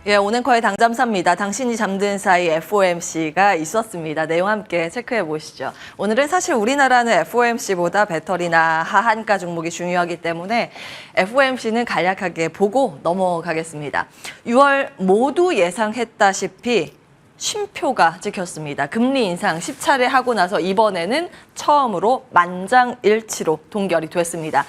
예, 오늘커의 당잠사입니다. 당신이 잠든 사이 FOMC가 있었습니다. 내용 함께 체크해 보시죠. 오늘은 사실 우리나라는 FOMC보다 배터리나 하한가 종목이 중요하기 때문에 FOMC는 간략하게 보고 넘어가겠습니다. 6월 모두 예상했다시피 쉼표가 찍혔습니다. 금리 인상 10차례 하고 나서 이번에는 처음으로 만장일치로 동결이 됐습니다.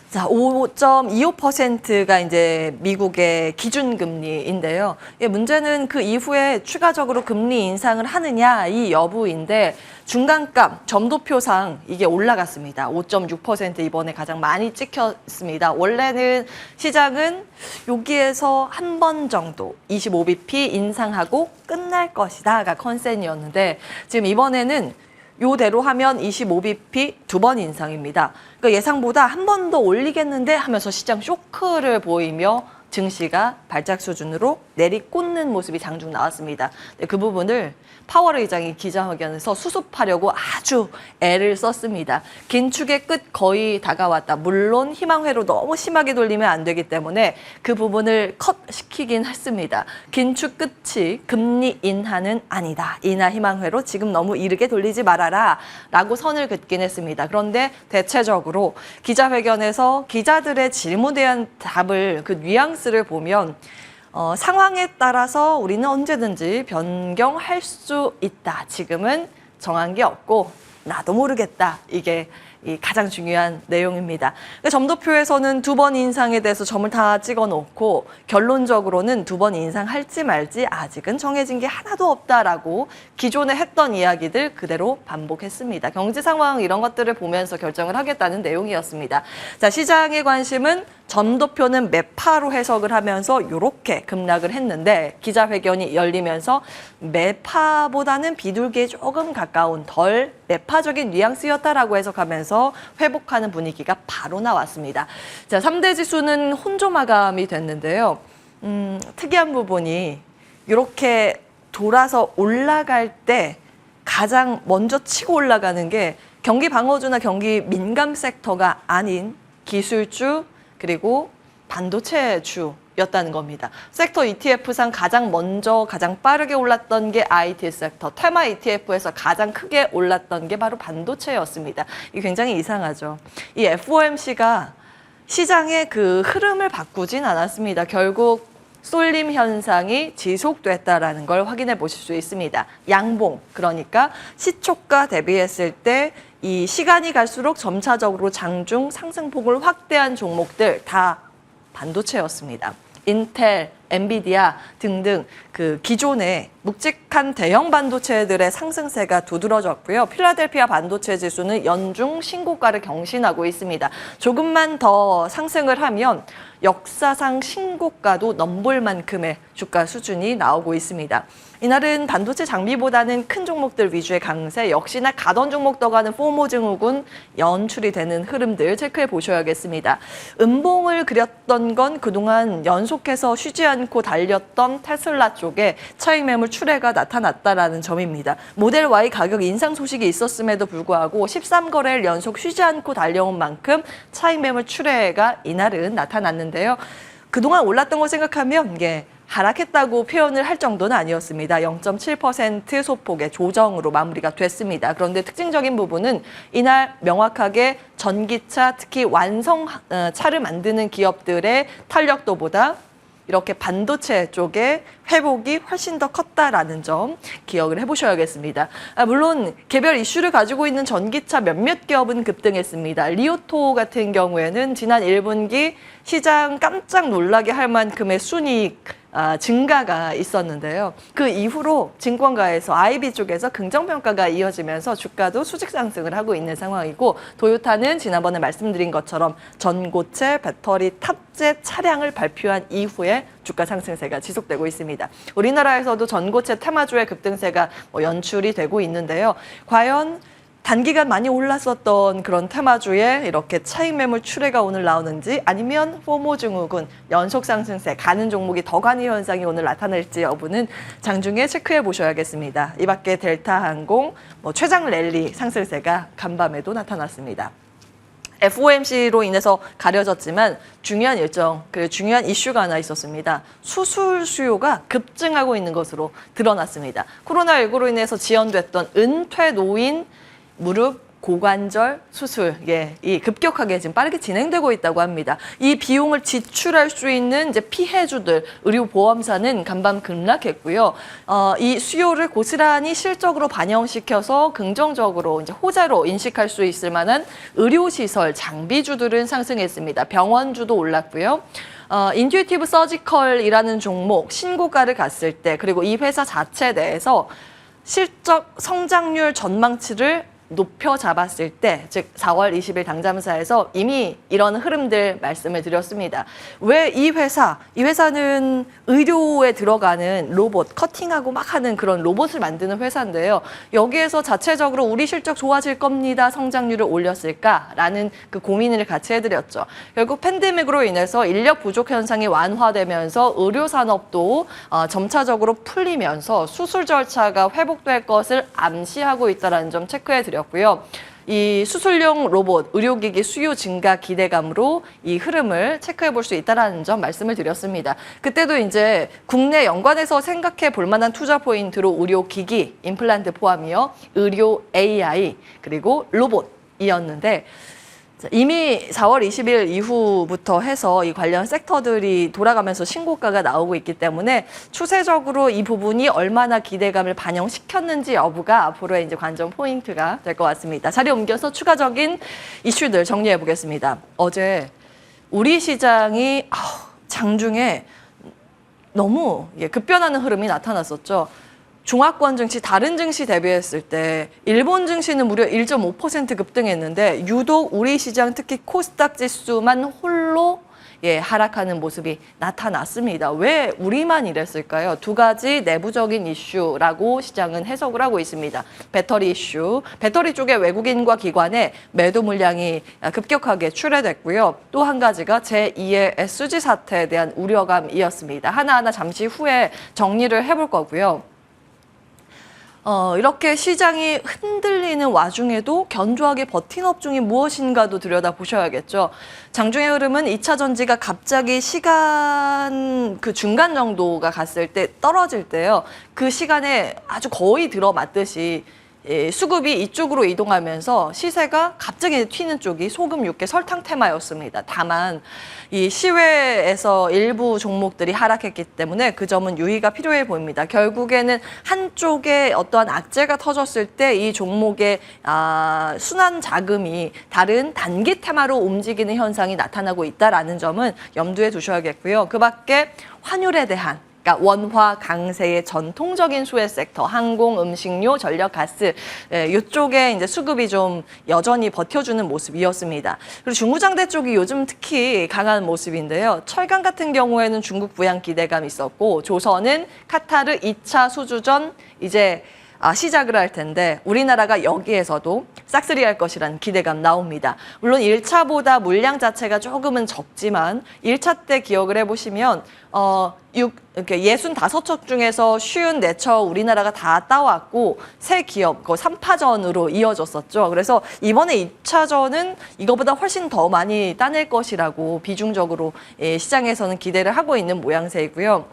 자, 5.25%가 이제 미국의 기준금리인데요. 예, 문제는 그 이후에 추가적으로 금리 인상을 하느냐 이 여부인데 중간값 점도표상 이게 올라갔습니다. 5.6% 이번에 가장 많이 찍혔습니다. 원래는 시장은 여기에서 한 번 정도 25bp 인상하고 끝날 것이다가 컨센이었는데 지금 이번에는 요대로 하면 25bp 2번 인상입니다. 그러니까 예상보다 한 번 더 올리겠는데 하면서 시장 쇼크를 보이며 증시가 발작 수준으로 내리꽂는 모습이 장중 나왔습니다. 그 부분을 파월 의장이 기자회견에서 수습하려고 아주 애를 썼습니다. 긴축의 끝 거의 다가왔다. 물론 희망회로 너무 심하게 돌리면 안 되기 때문에 그 부분을 컷시키긴 했습니다. 긴축 끝이 금리 인하는 아니다. 인하 희망회로 지금 너무 이르게 돌리지 말아라 라고 선을 긋긴 했습니다. 그런데 대체적으로 기자회견에서 기자들의 질문에 대한 답을 그 뉘앙스를 보면 상황에 따라서 우리는 언제든지 변경할 수 있다. 지금은 정한 게 없고 나도 모르겠다. 이게 가장 중요한 내용입니다. 점도표에서는 2번 인상에 대해서 점을 다 찍어놓고 결론적으로는 2번 인상할지 말지 아직은 정해진 게 하나도 없다라고 기존에 했던 이야기들 그대로 반복했습니다. 경제 상황 이런 것들을 보면서 결정을 하겠다는 내용이었습니다. 자, 시장의 관심은 점도표는 매파로 해석을 하면서 이렇게 급락을 했는데 기자회견이 열리면서 매파보다는 비둘기에 조금 가까운 덜 매파적인 뉘앙스였다라고 해석하면서 회복하는 분위기가 바로 나왔습니다. 자, 3대 지수는 혼조 마감이 됐는데요. 특이한 부분이 이렇게 돌아서 올라갈 때 가장 먼저 치고 올라가는 게 경기 방어주나 경기 민감 섹터가 아닌 기술주 그리고 반도체주였다는 겁니다. 섹터 ETF상 가장 먼저 가장 빠르게 올랐던 게 IT 섹터, 테마 ETF에서 가장 크게 올랐던 게 바로 반도체였습니다. 이게 굉장히 이상하죠. 이 FOMC가 시장의 그 흐름을 바꾸진 않았습니다. 결국 쏠림 현상이 지속됐다라는 걸 확인해 보실 수 있습니다. 양봉, 그러니까 시초가 대비했을 때 이 시간이 갈수록 점차적으로 장중 상승폭을 확대한 종목들 다 반도체였습니다. 인텔, 엔비디아 등등 그 기존의 묵직한 대형 반도체들의 상승세가 두드러졌고요. 필라델피아 반도체 지수는 연중 신고가를 경신하고 있습니다. 조금만 더 상승을 하면 역사상 신고가도 넘볼 만큼의 주가 수준이 나오고 있습니다. 이날은 반도체 장비보다는 큰 종목들 위주의 강세, 역시나 가던 종목 떠가는 포모 증후군 연출이 되는 흐름들 체크해 보셔야겠습니다. 음봉을 그렸던 건 그동안 연속해서 쉬지 않고 달렸던 테슬라 쪽에 차익 매물 출회가 나타났다라는 점입니다. 모델 Y 가격 인상 소식이 있었음에도 불구하고 13거래일 연속 쉬지 않고 달려온 만큼 차익 매물 출회가 이날은 나타났는데요. 그동안 올랐던 거 생각하면 이게 하락했다고 표현을 할 정도는 아니었습니다. 0.7% 소폭의 조정으로 마무리가 됐습니다. 그런데 특징적인 부분은 이날 명확하게 전기차, 특히 완성차를 만드는 기업들의 탄력도보다 이렇게 반도체 쪽에 회복이 훨씬 더 컸다라는 점 기억을 해보셔야겠습니다. 물론 개별 이슈를 가지고 있는 전기차 몇몇 기업은 급등했습니다. 리오토 같은 경우에는 지난 1분기 시장 깜짝 놀라게 할 만큼의 순이익 증가가 있었는데요. 그 이후로 증권가에서 IB 쪽에서 긍정평가가 이어지면서 주가도 수직 상승을 하고 있는 상황이고 도요타는 지난번에 말씀드린 것처럼 전고체 배터리 탑재 차량을 발표한 이후에 주가 상승세가 지속되고 있습니다. 우리나라에서도 전고체 테마주의 급등세가 연출이 되고 있는데요. 과연 단기간 많이 올랐었던 그런 테마주에 이렇게 차익 매물 출회가 오늘 나오는지 아니면 포모 증후군 연속 상승세 가는 종목이 더 가는 현상이 오늘 나타날지 여부는 장중에 체크해 보셔야겠습니다. 이 밖에 델타항공, 최장 랠리 상승세가 간밤에도 나타났습니다. FOMC로 인해서 가려졌지만 중요한 일정, 그리고 중요한 이슈가 하나 있었습니다. 수술 수요가 급증하고 있는 것으로 드러났습니다. 코로나19로 인해서 지연됐던 은퇴 노인 무릎 고관절 수술, 이 급격하게 지금 빠르게 진행되고 있다고 합니다. 이 비용을 지출할 수 있는 이제 피해주들, 의료보험사는 간밤 급락했고요. 이 수요를 고스란히 실적으로 반영시켜서 긍정적으로 이제 호재로 인식할 수 있을 만한 의료시설, 장비주들은 상승했습니다. 병원주도 올랐고요. 인튜이티브 서지컬이라는 종목 신고가를 갔을 때, 그리고 이 회사 자체 내에서 실적 성장률 전망치를 높여 잡았을 때, 즉 4월 20일 당잠사에서 이미 이런 흐름들 말씀을 드렸습니다. 왜 이 회사는 의료에 들어가는 로봇, 커팅하고 막 하는 그런 로봇을 만드는 회사인데요. 여기에서 자체적으로 우리 실적 좋아질 겁니다, 성장률을 올렸을까라는 그 고민을 같이 해드렸죠. 결국 팬데믹으로 인해서 인력 부족 현상이 완화되면서 의료산업도 점차적으로 풀리면서 수술 절차가 회복될 것을 암시하고 있다는 점 체크해드렸습니다. 고요. 이 수술용 로봇, 의료기기 수요 증가 기대감으로 이 흐름을 체크해 볼 수 있다는 점 말씀을 드렸습니다. 그때도 이제 국내 연관해서 생각해 볼 만한 투자 포인트로 의료기기, 임플란트 포함이요, 의료 AI, 그리고 로봇이었는데, 이미 4월 20일 이후부터 해서 이 관련 섹터들이 돌아가면서 신고가가 나오고 있기 때문에 추세적으로 이 부분이 얼마나 기대감을 반영시켰는지 여부가 앞으로의 이제 관전 포인트가 될 것 같습니다. 자리 옮겨서 추가적인 이슈들 정리해 보겠습니다. 어제 우리 시장이 장중에 너무 급변하는 흐름이 나타났었죠. 종합권 증시, 다른 증시 대비했을 때 일본 증시는 무려 1.5% 급등했는데 유독 우리 시장, 특히 코스닥 지수만 홀로 하락하는 모습이 나타났습니다. 왜 우리만 이랬을까요? 두 가지 내부적인 이슈라고 시장은 해석을 하고 있습니다. 배터리 이슈, 배터리 쪽에 외국인과 기관의 매도 물량이 급격하게 출회됐고요. 또 한 가지가 제2의 SG 사태에 대한 우려감이었습니다. 하나하나 잠시 후에 정리를 해볼 거고요. 이렇게 시장이 흔들리는 와중에도 견조하게 버틴 업종이 무엇인가도 들여다보셔야겠죠. 장중의 흐름은 2차 전지가 갑자기 시간 그 중간 정도가 갔을 때 떨어질 때요. 그 시간에 아주 거의 들어맞듯이 수급이 이쪽으로 이동하면서 시세가 갑자기 튀는 쪽이 소금, 육개, 설탕 테마였습니다. 다만 이 시외에서 일부 종목들이 하락했기 때문에 그 점은 유의가 필요해 보입니다. 결국에는 한쪽에 어떠한 악재가 터졌을 때 이 종목의 순환 자금이 다른 단기 테마로 움직이는 현상이 나타나고 있다는 점은 염두에 두셔야겠고요. 그 밖에 환율에 대한 그러니까 원화 강세의 전통적인 수혜 섹터, 항공, 음식료, 전력, 가스 이쪽에 이제 수급이 좀 여전히 버텨주는 모습이었습니다. 그리고 중구장대 쪽이 요즘 특히 강한 모습인데요. 철강 같은 경우에는 중국 부양 기대감이 있었고, 조선은 카타르 2차 수주전 이제 시작을 할 텐데 우리나라가 여기에서도 싹쓸이 할 것이라는 기대감 나옵니다. 물론 1차보다 물량 자체가 조금은 적지만 1차 때 기억을 해보시면 이렇게 65척 중에서 54척 우리나라가 다 따왔고 새 기업 3파전으로 이어졌었죠. 그래서 이번에 2차전은 이거보다 훨씬 더 많이 따낼 것이라고 비중적으로 시장에서는 기대를 하고 있는 모양새이고요.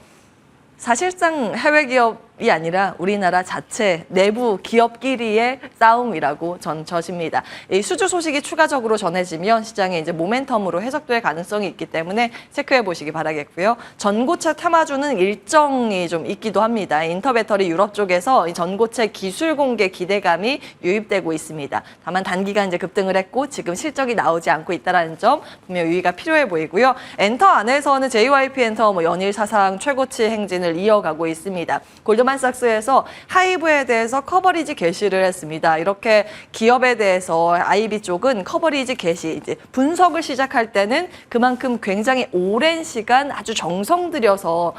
사실상 해외 기업이 아니라 우리나라 자체 내부 기업끼리의 싸움이라고 전쳐집니다. 이 수주 소식이 추가적으로 전해지면 시장에 이제 모멘텀으로 해석될 가능성이 있기 때문에 체크해 보시기 바라겠고요. 전고체 테마주는 일정이 좀 있기도 합니다. 인터배터리 유럽 쪽에서 이 전고체 기술 공개 기대감이 유입되고 있습니다. 다만 단기간 이제 급등을 했고 지금 실적이 나오지 않고 있다는 점 분명 유의가 필요해 보이고요. 엔터 안에서는 JYP 엔터 연일 사상 최고치 행진을 이어가고 있습니다. 골드만삭스에서 하이브에 대해서 커버리지 게시를 했습니다. 이렇게 기업에 대해서 IB 쪽은 커버리지 게시, 이제 분석을 시작할 때는 그만큼 굉장히 오랜 시간 아주 정성 들여서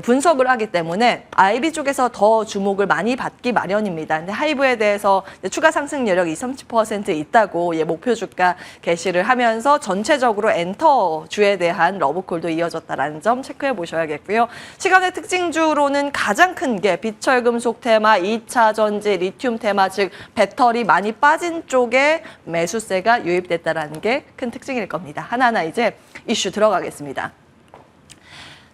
분석을 하기 때문에 IB 쪽에서 더 주목을 많이 받기 마련입니다. 근데 하이브에 대해서 추가 상승 여력이 30% 있다고 목표 주가 게시를 하면서 전체적으로 엔터 주에 대한 러브콜도 이어졌다는 점 체크해 보셔야겠고요. 시간의 특징주로는 가장 큰 게 비철금속 테마, 2차 전지, 리튬 테마, 즉 배터리 많이 빠진 쪽에 매수세가 유입됐다는 게 큰 특징일 겁니다. 하나하나 이제 이슈 들어가겠습니다.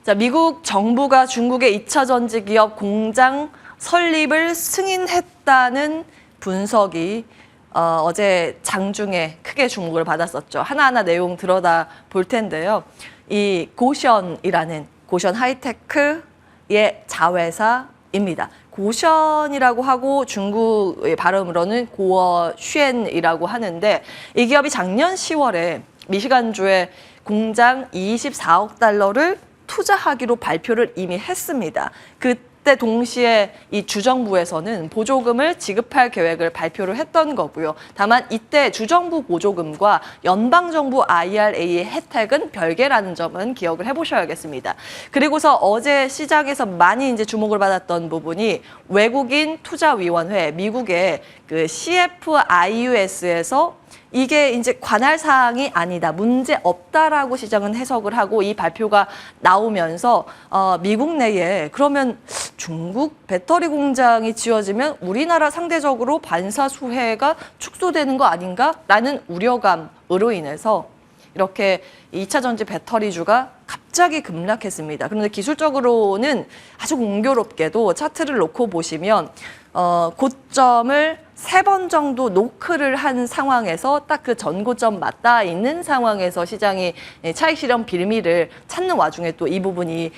자, 미국 정부가 중국의 2차 전지 기업 공장 설립을 승인했다는 분석이 어제 장중에 크게 주목을 받았었죠. 하나하나 내용 들여다 볼 텐데요. 이 고션이라는 고션 하이테크의 자회사입니다. 고션이라고 하고 중국의 발음으로는 고어쉔이라고 하는데 이 기업이 작년 10월에 미시간주에 공장 24억 달러를 투자하기로 발표를 이미 했습니다. 그때 동시에 이 주정부에서는 보조금을 지급할 계획을 발표를 했던 거고요. 다만 이때 주정부 보조금과 연방정부 IRA의 혜택은 별개라는 점은 기억을 해보셔야겠습니다. 그리고서 어제 시장에서 많이 이제 주목을 받았던 부분이 외국인 투자위원회, 미국의 그 CFIUS에서 이게 이제 관할 사항이 아니다, 문제 없다라고 시장은 해석을 하고 이 발표가 나오면서 미국 내에 그러면 중국 배터리 공장이 지어지면 우리나라 상대적으로 반사 수혜가 축소되는 거 아닌가라는 우려감으로 인해서 이렇게 2차 전지 배터리주가 갑자기 급락했습니다. 그런데 기술적으로는 아주 공교롭게도 차트를 놓고 보시면 고점을 3번 정도 노크를 한 상황에서 딱 그 전고점 맞닿아 있는 상황에서 시장이 차익 실현 빌미를 찾는 와중에 또 이 부분이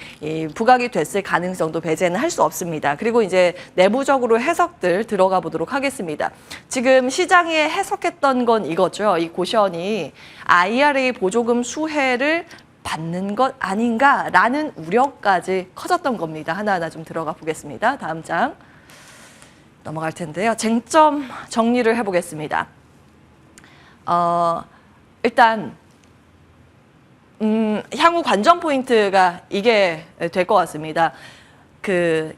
부각이 됐을 가능성도 배제는 할 수 없습니다. 그리고 이제 내부적으로 해석들 들어가 보도록 하겠습니다. 지금 시장이 해석했던 건 이거죠. 이 고션이 IRA 보조금 수혜를 받는 것 아닌가라는 우려까지 커졌던 겁니다. 하나하나 좀 들어가 보겠습니다. 다음 장 넘어갈 텐데요. 쟁점 정리를 해보겠습니다. 일단 향후 관전 포인트가 이게 될 것 같습니다.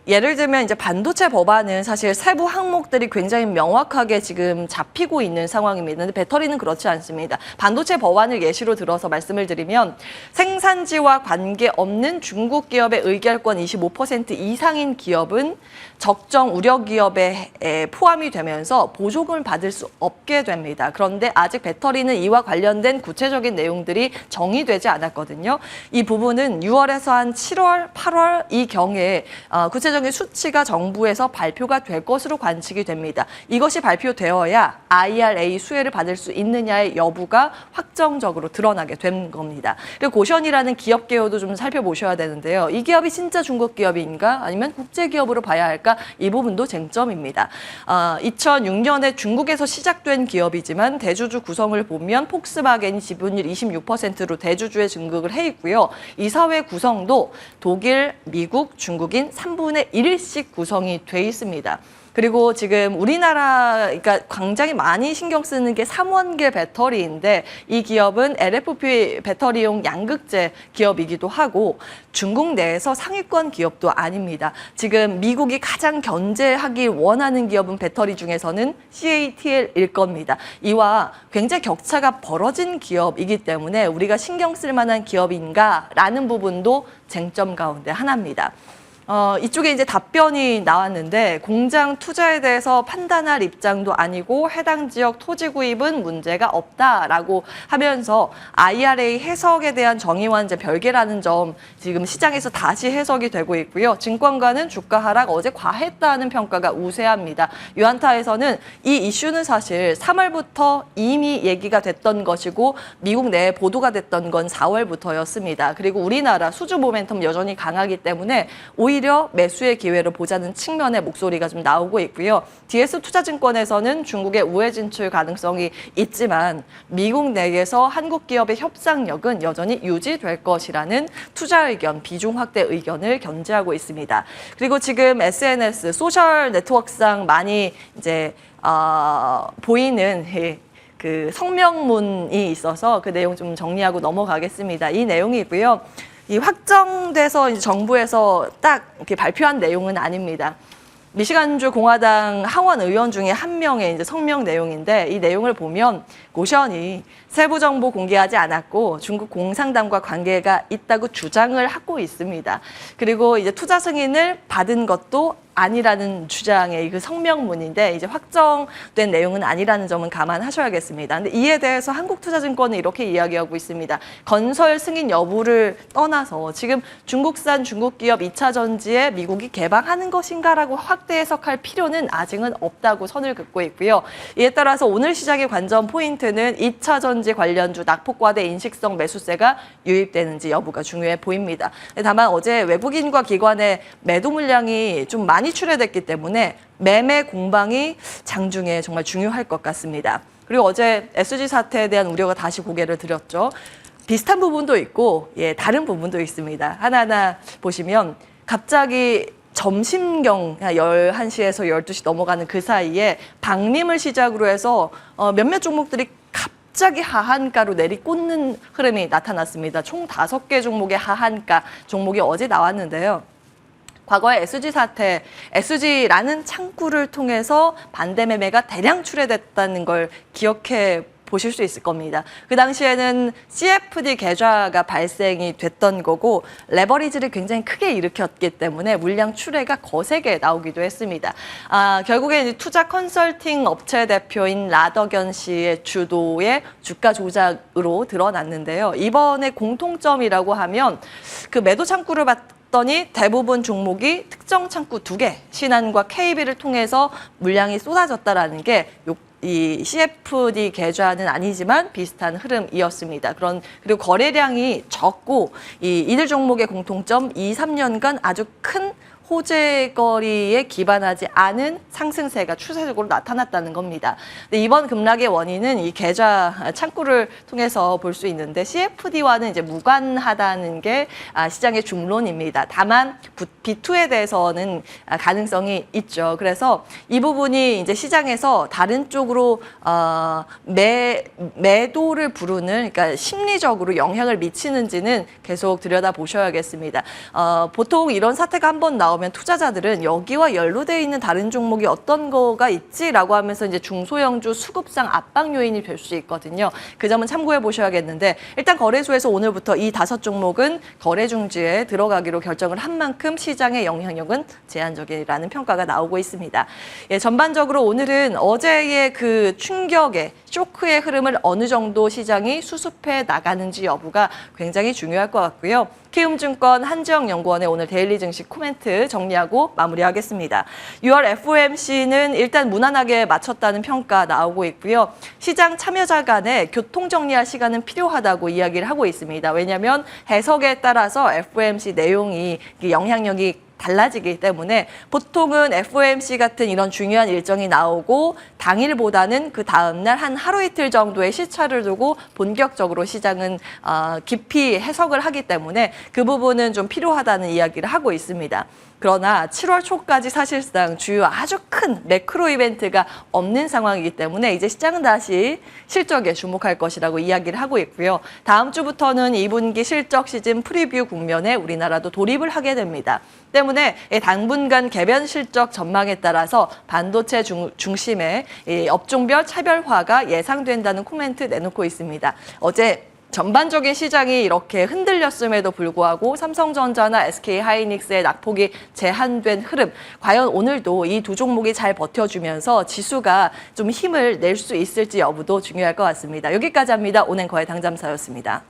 예를 들면 이제 반도체 법안은 사실 세부 항목들이 굉장히 명확하게 지금 잡히고 있는 상황입니다. 근데 배터리는 그렇지 않습니다. 반도체 법안을 예시로 들어서 말씀을 드리면 생산지와 관계없는 중국 기업의 의결권 25% 이상인 기업은 적정 우려 기업에 포함이 되면서 보조금을 받을 수 없게 됩니다. 그런데 아직 배터리는 이와 관련된 구체적인 내용들이 정의되지 않았거든요. 이 부분은 6월에서 한 7월, 8월 이 경에 구체적인 수치가 정부에서 발표가 될 것으로 관측이 됩니다. 이것이 발표되어야 IRA 수혜를 받을 수 있느냐의 여부가 확정적으로 드러나게 된 겁니다. 그리고 고션이라는 기업 개요도 좀 살펴보셔야 되는데요. 이 기업이 진짜 중국 기업인가 아니면 국제 기업으로 봐야 할까? 이 부분도 쟁점입니다. 2006년에 중국에서 시작된 기업이지만 대주주 구성을 보면 폭스바겐이 지분율 26%로 대주주에 등극을 해 있고요. 이사회 구성도 독일, 미국, 중국인 3분의 1씩 구성이 돼 있습니다. 그리고 지금 우리나라, 그러니까 굉장히 많이 신경 쓰는 게 삼원계 배터리인데 이 기업은 LFP 배터리용 양극재 기업이기도 하고 중국 내에서 상위권 기업도 아닙니다. 지금 미국이 가장 견제하기 원하는 기업은 배터리 중에서는 CATL일 겁니다. 이와 굉장히 격차가 벌어진 기업이기 때문에 우리가 신경 쓸 만한 기업인가라는 부분도 쟁점 가운데 하나입니다. 이쪽에 이제 답변이 나왔는데 공장 투자에 대해서 판단할 입장도 아니고 해당 지역 토지 구입은 문제가 없다라고 하면서 IRA 해석에 대한 정의와는 이제 별개라는 점 지금 시장에서 다시 해석이 되고 있고요. 증권가는 주가 하락 어제 과했다는 평가가 우세합니다. 유한타에서는 이 이슈는 사실 3월부터 이미 얘기가 됐던 것이고 미국 내에 보도가 됐던 건 4월부터였습니다. 그리고 우리나라 수주 모멘텀 여전히 강하기 때문에 오히려 매수의 기회를 보자는 측면의 목소리가 좀 나오고 있고요. DS투자증권에서는 중국의 우회 진출 가능성이 있지만 미국 내에서 한국 기업의 협상력은 여전히 유지될 것이라는 투자 의견, 비중 확대 의견을 견지하고 있습니다. 그리고 지금 SNS, 소셜 네트워크상 많이 이제 보이는 그 성명문이 있어서 그 내용 좀 정리하고 넘어가겠습니다. 이 내용이고요. 이 확정돼서 이제 정부에서 딱 이렇게 발표한 내용은 아닙니다. 미시간주 공화당 하원 의원 중에 한 명의 이제 성명 내용인데 이 내용을 보면 고션이 세부 정보 공개하지 않았고 중국 공산당과 관계가 있다고 주장을 하고 있습니다. 그리고 이제 투자 승인을 받은 것도 아니라는 주장의 그 성명문인데 이제 확정된 내용은 아니라는 점은 감안하셔야겠습니다. 근데 이에 대해서 한국투자증권은 이렇게 이야기하고 있습니다. 건설 승인 여부를 떠나서 지금 중국산 중국 기업 2차 전지에 미국이 개방하는 것인가라고 확대 해석할 필요는 아직은 없다고 선을 긋고 있고요. 이에 따라서 오늘 시장의 관전 포인트는 2차 전지 관련주 낙폭과대 인식성 매수세가 유입되는지 여부가 중요해 보입니다. 다만 어제 외국인과 기관의 매도 물량이 좀 많이 출회됐기 때문에 매매 공방이 장중에 정말 중요할 것 같습니다. 그리고 어제 SG 사태에 대한 우려가 다시 고개를 들었죠. 비슷한 부분도 있고 다른 부분도 있습니다. 하나하나 보시면 갑자기 점심경 11시에서 12시 넘어가는 그 사이에 방림을 시작으로 해서 몇몇 종목들이 갑자기 하한가로 내리꽂는 흐름이 나타났습니다. 총 5개 종목의 하한가 종목이 어제 나왔는데요. 과거에 SG 사태, SG라는 창구를 통해서 반대 매매가 대량 출회됐다는 걸 기억해 보실 수 있을 겁니다. 그 당시에는 CFD 계좌가 발생이 됐던 거고 레버리지를 굉장히 크게 일으켰기 때문에 물량 출회가 거세게 나오기도 했습니다. 결국에 이제 투자 컨설팅 업체 대표인 라덕연 씨의 주도의 주가 조작으로 드러났는데요. 이번에 공통점이라고 하면 그 매도 창구를 봤더니 대부분 종목이 특정 창구 2개, 신한과 KB를 통해서 물량이 쏟아졌다라는 게 이 CFD 계좌는 아니지만 비슷한 흐름이었습니다. 그리고 거래량이 적고 이들 종목의 공통점 2, 3년간 아주 큰 호재거리에 기반하지 않은 상승세가 추세적으로 나타났다는 겁니다. 근데 이번 급락의 원인은 이 계좌 창구를 통해서 볼 수 있는데 CFD와는 이제 무관하다는 게 시장의 중론입니다. 다만 B2에 대해서는 가능성이 있죠. 그래서 이 부분이 이제 시장에서 다른 쪽으로 매도를 부르는, 그러니까 심리적으로 영향을 미치는지는 계속 들여다보셔야겠습니다. 보통 이런 사태가 한번 나오면 투자자들은 여기와 연루되어 있는 다른 종목이 어떤 거가 있지라고 하면서 이제 중소형주 수급상 압박 요인이 될 수 있거든요. 그 점은 참고해 보셔야겠는데 일단 거래소에서 오늘부터 이 5종목은 거래 중지에 들어가기로 결정을 한 만큼 시장의 영향력은 제한적이라는 평가가 나오고 있습니다. 전반적으로 오늘은 어제의 그 충격의 쇼크의 흐름을 어느 정도 시장이 수습해 나가는지 여부가 굉장히 중요할 것 같고요. 키움증권 한지영연구원의 오늘 데일리 증시 코멘트 정리하고 마무리하겠습니다. 6월 FOMC는 일단 무난하게 마쳤다는 평가 나오고 있고요. 시장 참여자 간에 교통 정리할 시간은 필요하다고 이야기를 하고 있습니다. 왜냐하면 해석에 따라서 FOMC 내용이 영향력이 달라지기 때문에 보통은 FOMC 같은 이런 중요한 일정이 나오고 당일보다는 그 다음날 한 하루 이틀 정도의 시차를 두고 본격적으로 시장은 깊이 해석을 하기 때문에 그 부분은 좀 필요하다는 이야기를 하고 있습니다. 그러나 7월 초까지 사실상 주요 아주 큰 매크로 이벤트가 없는 상황이기 때문에 이제 시장은 다시 실적에 주목할 것이라고 이야기를 하고 있고요. 다음 주부터는 2분기 실적 시즌 프리뷰 국면에 우리나라도 돌입을 하게 됩니다. 때문에 당분간 개변 실적 전망에 따라서 반도체 중심의 업종별 차별화가 예상된다는 코멘트 내놓고 있습니다. 어제 전반적인 시장이 이렇게 흔들렸음에도 불구하고 삼성전자나 SK하이닉스의 낙폭이 제한된 흐름, 과연 오늘도 이 두 종목이 잘 버텨주면서 지수가 좀 힘을 낼 수 있을지 여부도 중요할 것 같습니다. 여기까지 합니다. 오늘 거의 당잠사였습니다.